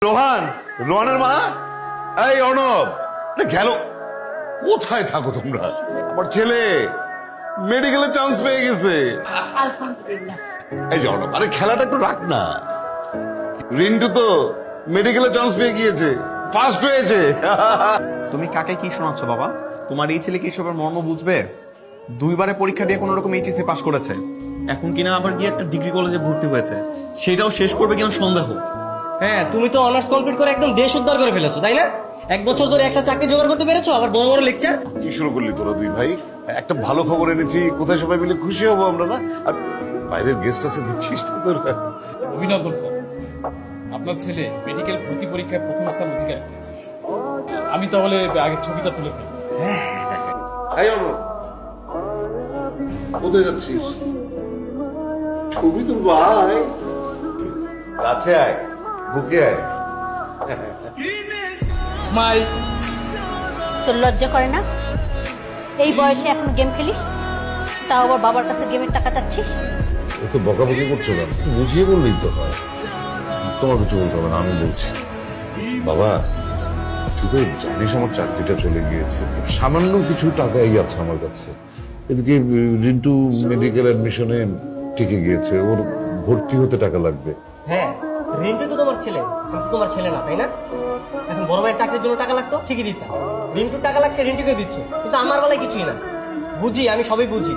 রোহান, রোহানের মা, এই অর্ণব, গেল কোথায় থাকো তোমরা? আমার ছেলে মেডিকেলে চান্স পেয়ে গেছে। আলহামদুলিল্লাহ। এই যে অর্ণব, আরে খেলাটা একটু রাখ না। রিন্টু তো মেডিকেলে চান্স পেয়ে গিয়েছে, ফার্স্ট হয়েছে। তুমি কাকে কি শোনাচ্ছ বাবা? তোমার এই ছেলে কি এসবের মর্ম বুঝবে? দুইবারে পরীক্ষা দিয়ে কোন রকম এইচএসসি পাস করেছে, এখন কিনা আবার গিয়ে একটা ডিগ্রি কলেজে ভর্তি হয়েছে, সেটাও শেষ করবে কিনা সন্দেহ। হ্যাঁ, তুমি তো অনার্স কমপ্লিট করে একদম দেশ উদ্ধার করে ফেলেছো, তাই না? এক বছর ধরে একটা চাকরি জোগাড় করতে পেরেছো, আবার বড় বড় লেকচার। কি শুরু করলি তোরা দুই ভাই? একটা ভালো খবর এনেছি, কোথায় সবাই মিলে খুশি হবো আমরা না? আর বাইরের গেস্ট আছে, দিচ্ছিস না তোরা? অভিনন্দন স্যার, আপনার ছেলে মেডিকেল ভর্তি পরীক্ষায় প্রথম স্থান অধিকার করেছে। আমি তাহলে আগে ছবিটা তুলে ফেলি। এই অর্ণব, কোথায় যাচ্ছিস? ছবি তুলবো, আয় কাছে, আয় বুকে আয়। স্মাইল। তোর লজ্জা করে না? এই বয়সে এখন গেম খেলিস, তাও আবার বাবার কাছে গেমের টাকা চাচ্ছিস? ওকে বকাবকি করছো না, বুঝিয়ে বললেই তো হয়। তোমার কিছু বলতে হবে না, আমি বলছি। বাবা, তুই তো জানিস আমার চাকরিটা চলে গিয়েছে, সামান্য কিছু টাকাই আছে আমার কাছে। এদিকে রিন্টু মেডিকেল অ্যাডমিশনে টিকে গিয়েছে, ওর ভর্তি হতে টাকা লাগবে। হ্যাঁ, রিন্টু তো তোমার ছেলে, কিন্তু তোমার ছেলে না, তাই না? এখন বড় ভাইয়ের চাকরির জন্য টাকা লাগতো, ঠিকই দিতাম। রিন্টুর টাকা লাগছে, রিন্টুকে দিচ্ছ, কিন্তু আমার বেলায় কিছুই না। বুঝি, আমি সবই বুঝি।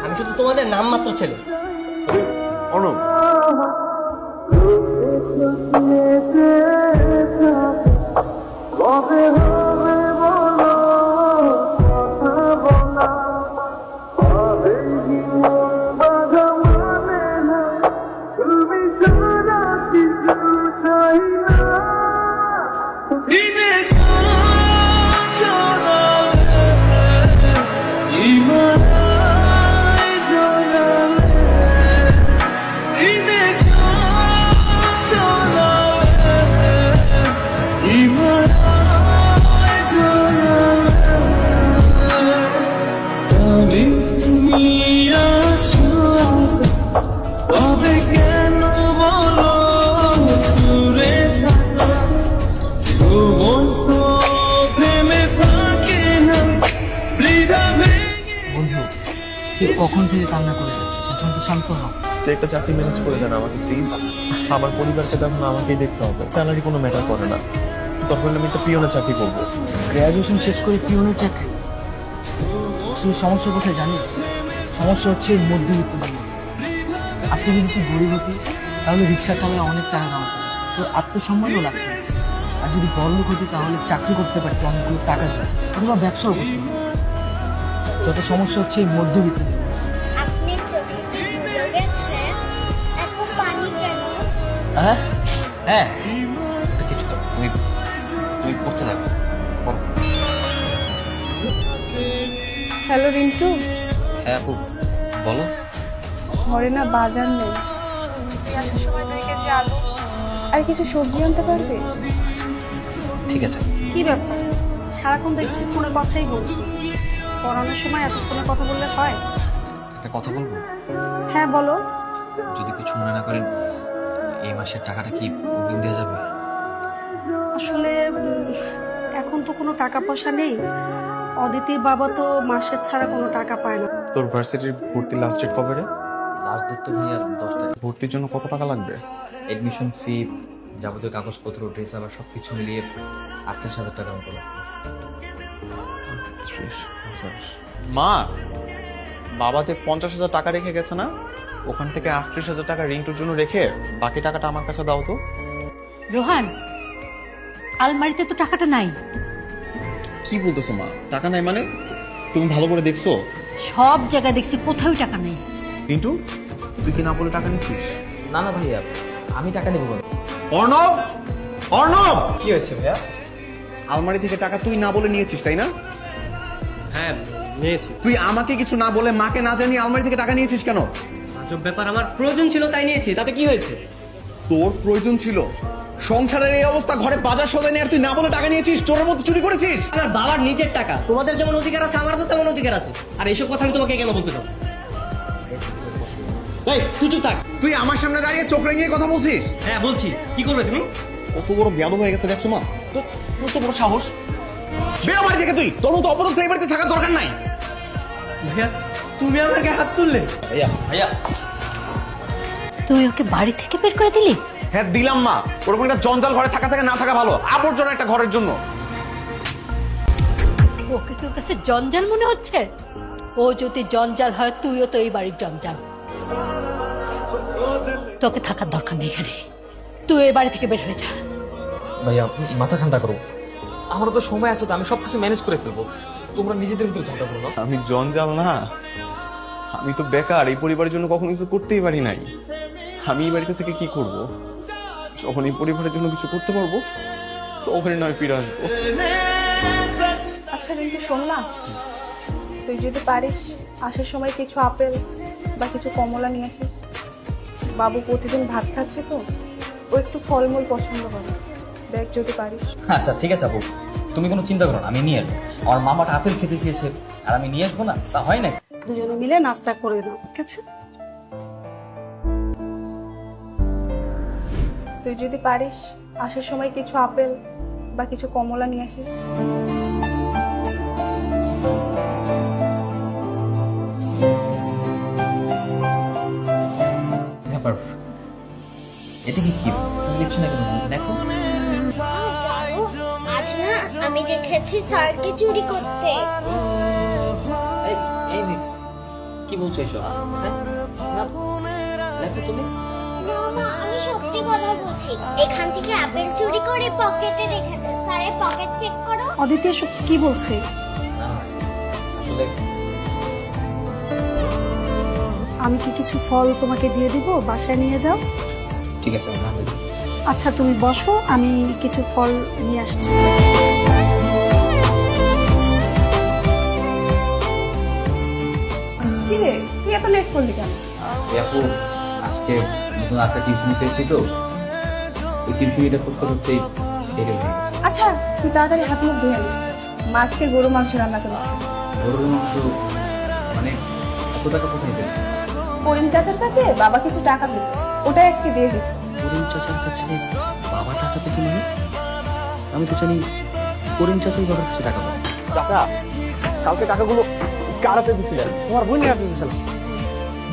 আমি শুধু তোমাদের নামমাত্র ছেলে। অর্ণব, তুই কখন থেকে কান্না করে যাচ্ছিস? এখন তো শান্ত হ। তুই একটা চাকরি ম্যানেজ করে দেন আমাকে প্লিজ। আমার পরিবারকে তখন আমাকেই দেখতে হবে, স্যালারি কোনো ম্যাটার করে না। তখন আমি একটা পিওনের চাকরি করবো। গ্র্যাজুয়েশন শেষ করে পিওনের চাকরি? আসলে সমস্যা কোথায় জানিস? সমস্যা হচ্ছে এই মধ্যবিত্ত জীবন। আজকে যদি তুই গরিব হতিস তাহলে রিক্সা চালিয়ে অনেক টাকা কামাতে পারতি, তোর আত্মসম্মানও লাগছে। আর যদি বড়লোক হতি তাহলে চাকরি করতে পারতি অনেকগুলো টাকা দিয়ে, অথবা ব্যবসাও করতে পারতি। যত সমস্যা হচ্ছে এই মধ্যবিত্ত জীবন। আপনি চোখে কি ধুলো গেছে? এত পানি কেন? হ্যাঁ হ্যাঁ, কিছু না, তুমি তুমি পড়তে থাকো। হ্যালো রিন্টু, হ্যাঁ আপু, বলো। ঘরে না বাজার নেই, আসার সময় 2 কেজি আলু আর কিছু সবজি আনতে পারবে? ঠিক আছে। কি ব্যাপার, সারাক্ষণ দেখছি ফোনে কথাই বলছি। পড়ানোর সময় এত ফোনে কথা বললে হয়? একটা কথা বলবো? হ্যাঁ বলো। যদি কিছু মনে না করেন, এই মাসের টাকাটা কি অগ্রিম দেওয়া যাবে? আসলে এখন তো কোনো টাকা পয়সা নেই। অদিতির বাবা তো মাসের ছাড়া কোনো টাকা পায় না। তোর ভার্সিটির ভর্তি লাস্ট ডেট কবে রে? লাস্ট ডেট তো ভাইয়া 10 তারিখ। ভর্তির জন্য কত টাকা লাগবে? এডমিশন ফি, যাবতীয় কাগজপত্র, ড্রেস, আবার সবকিছু মিলিয়ে 38,000 টাকার মতো লাগবে। 30,000। মা, বাবা যে 50,000 টাকা রেখে গেছে না, ওখান থেকে 38,000 টাকা রিন্টুর জন্য রেখে বাকি টাকাটা আমার কাছে দাও তো। রোহান, আলমারিতে তো টাকাটা নাই। কি বলতেছো মা? টাকা নাই মানে? তুমি ভালো করে দেখছো? সব জায়গায় দেখছি, কোথাও টাকা নেই। রিন্টু, তুই কি না বলে টাকা নিছিস? না না ভাইয়া, আমি টাকা নেবো কেন? অর্ণব, অর্ণব, কি হয়েছে ভাইয়া? আলমারি থেকে টাকা তুই না বলে নিয়েছিস তাই না? হ্যাঁ নিয়েছি। তুই আমাকে কিছু না বলে, মাকে না জানিয়ে আলমারি থেকে টাকা নিয়েছিস কেন? আজব ব্যাপার, আমার প্রয়োজন ছিল তাই নিয়েছি, তাতে কি হয়েছে? তোর প্রয়োজন ছিল? সংসারের এই অবস্থা, ঘরে বাজার সদাই নিয়ে আর তুই না বলে টাকা নিয়েছিস, চোরের মতো চুরি করেছিস। আমার বাবার নিজের টাকা, তোমাদের যেমন অধিকার আছে আমারও তো তেমন অধিকার আছে। আর এইসব কথা আমি তোমাকে কেন বলতে চাও? এই তুই চুপ থাক। তুই আমার সামনে দাঁড়িয়ে চোখ রেঙিয়ে কথা বলছিস? হ্যাঁ বলছি, কি করবে তুমি? কত বড় বেয়াদব হয়ে গেছে দেখছো মা? তোর তো বড় সাহস। বেরো বাড়ি থেকে তুই, তোর মতো অপরাধ এই বাড়িতে থাকার দরকার নাই। ভাইয়া তুমি আমার গায়ে হাত তুললে। ভাইয়া ভাইয়া তুই ওকে বাড়ি থেকে বের করে দিলি? হ্যাঁ দিলাম মা, ওরকম একটা জঞ্জাল ঘরে থাকা থেকে না থাকা ভালো, আবর্জনা একটা ঘরের জন্য। ওকে তোর কাছে জঞ্জাল মনে হচ্ছে? ও যদি জঞ্জাল হয় তুইও তো এই বাড়ির জঞ্জাল। তোকে থাকার দরকার নেই এখানে, তুই এই বাড়ি থেকে বের হয়ে যা। ভাইয়া মাথা ঠান্ডা করো, আমারও তো সময় আছে তো, আমি সবকিছু ম্যানেজ করে ফেলবো। তোমরা নিজেদের ভিতরে ঝগড়া করো না। আমি জঞ্জাল না, আমি তো বেকার, এই পরিবারের জন্য কখনো কিছু করতেই পারি নাই। আমি এই বাড়িতে থেকে কি করব? যখন এই পরিবারের জন্য কিছু করতে পারবো তখনই নয় ফিরে আসবো। আচ্ছা রিন্টু শোন না, তুই যদি পারিস আসার সময় কিছু আপেল বা কিছু কমলা নিয়ে আসিস। বাবু প্রতিদিন ভাত খাচ্ছে তো, ও একটু ফলমূল পছন্দ করে, দেখ যদি পারিস। আচ্ছা ঠিক আছে আপু, তুমি কোনো চিন্তা করো না, আমি নিয়ে আসবো। আমার মামাটা আপেল খেতে চেয়েছে আর আমি নিয়ে আসবো না, তা হয় না? দুজনে মিলে নাস্তা করে নাও, ঠিক আছে? তুই যদি পারিস আসার সময় কিছু আপেল বা কিছু কমলা নিয়ে আসিস। ব্যাপার এদিকে কি দেখছো না কেন? দেখো আজ না আমি দেখেছি স্যারকে চুরি করতে। এই কি বলছো এসব? দেখো তুমি না মা, আমি সত্যি কথা বলছি। এখান থেকে আপেল চুরি করে পকেটে রেখেছে। স্যারের পকেট চেক করো। অদিতি এসব কি বলছে? আসলে আমি কি কিছু ফল তোমাকে দিয়ে দিব, বাসায় নিয়ে যাও? ঠিক আছে আমি আচ্ছা তুমি বসো, আমি কিছু ফল নিয়ে আসছি। কি রে, তুই এত লেট করলি কেন? আপু আজকে নতুন একটা টিউশনি পেয়েছি তো, ওই টিউশনিটা করতে করতেই দেরি হয়ে গেছে। আচ্ছা তুই তাড়াতাড়ি হাত মুখ ধুয়ে নে, মাছকে গরু মাংস রান্না করেছে। গরুর মাংস মানে এত টাকা কোথায় দেবে? করিম চাচার কাছে বাবা কিছু টাকা দিল, ওটাই আজকে দিয়ে দিস। করিম চাচার কাছে বাবা টাকা পেতে মানে? আমি তো জানি করিম চাচাই বাবার কাছে টাকা পায়। চাচা, কালকে টাকাগুলো কার হাতে দিছিলেন? তোমার বোনের হাতে দিয়েছিলাম।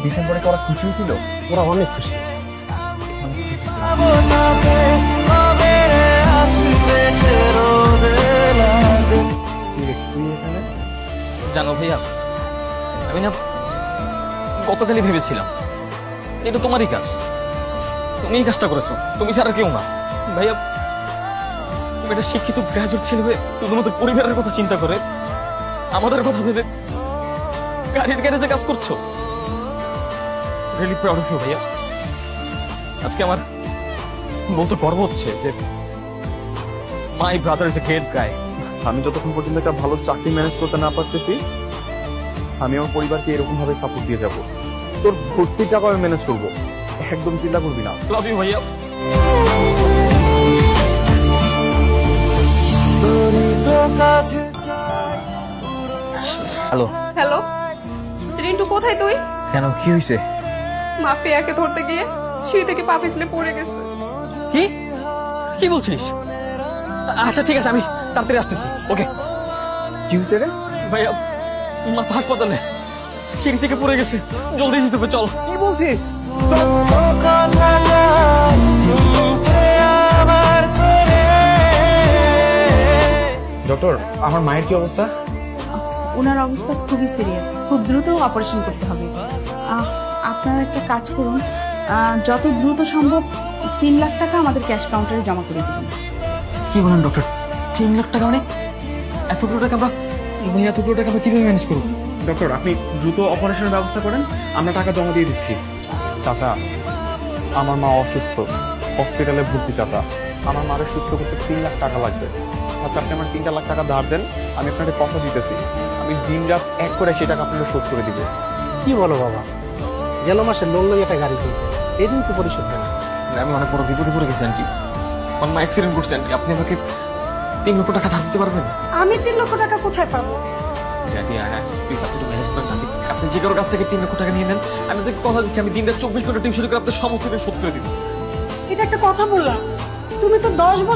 ডিসেম্বরে কি ওরা খুশি ছিল? ওরা অনেক খুশি। জানো ভাইয়া, আমি না গতকালই ভেবেছিলাম এটা তোমারই কাজ, তুমি এই কাজটা করেছো, তুমি ছাড়া কেউ না। ভাইয়া তুমি একটা শিক্ষিত গ্রাজুয়েট ছেলে হয়ে শুধুমাত্র পরিবারের কথা চিন্তা করে আমাদের কথা ভেবে গাড়ির গ্যারেজে কাজ করছো। রিয়েলি প্রাউড অফ ইউ ভাইয়া। আজকে আমার বলতে গর্ব হচ্ছে যে my brother is a great গাই। আমি যতক্ষণ পর্যন্ত একটা ভালো চাকরি ম্যানেজ করতে না পারতেছি, আমি আমার পরিবারকে এরকম ভাবে সাপোর্ট দিয়ে যাব। তোর ভর্তির টাকা আমি ম্যানেজ করবো, একদম চিন্তা করবি না। লাভ ইউ ভাইয়া। হ্যালো হ্যালো রিন্টু, কোথায় তুই? কেন কি হয়েছে? মাফিয়াকে ধরতে গিয়ে সিঁড়ি থেকে পা পিছলে পড়ে গেছে। কি কি বলছিস? আচ্ছা ঠিক আছে, আমি তাড়াতাড়ি আসতেছি। ওকে। কি হয়েছে রে? ভাইয়া মাথা হাসপাতালে, সিঁড়ি থেকে পড়ে গেছে, জলদি যেতে হবে, চল। কি বলছিস? ডক্টর, আমার মায়ের কি অবস্থা? ওনার অবস্থা খুবই সিরিয়াস, খুব দ্রুত অপারেশন করতে হবে। আপনারা একটা কাজ করুন, যত দ্রুত সম্ভব 3 লাখ টাকা আমাদের ক্যাশ কাউন্টারে জমা করে দিন। কি বলেন ডক্টর? 3 লাখ টাকা মানে? এতগুলো টাকা আমরা ভাইয়া, এতগুলো টাকা আমরা কিভাবে ম্যানেজ করবো? ডক্টর, আপনি দ্রুত অপারেশনের ব্যবস্থা করেন, আমরা টাকা জমা দিয়ে দিচ্ছি। চাচা, আমার মা অসুস্থ, হসপিটালে ভর্তি। চাচা, আমার মাকে সুস্থ করতে 3 লাখ টাকা লাগবে। আচ্ছা, আপনি আমার 3 লাখ টাকা ধার দেন, আমি আপনাকে কথা দিতেছি, আমি দিন রাত এক করে সেই টাকা আপনাকে শোধ করে দিব। কি বলো বাবা, গেল মাসে লোন লই একটা গাড়ি কিনছে, এই দিন তো পরিশোধ হয় না। আমি অনেক বড় বিপদে পড়ে গেছি আন্টি, আমার মা অ্যাক্সিডেন্ট করছে আন্টি, আপনি আমাকে 3 লক্ষ টাকা ধার দিতে পারবেন? আমি 3 লক্ষ টাকা কোথায় পাবো? আন্টি প্লিজ আপনি একটু ম্যানেজ করেন আন্টি, আপনি যে কারোর কাছ থেকে 3 লক্ষ টাকা নিয়ে নেন, আমি আপনাকে কথা দিচ্ছি আমি দিন রাত 24 ঘন্টা টিউশন করে আপনার সমস্ত টাকা শোধ করে দিব। এটা একটা কথা বললাম? তুমি তো 10 বছর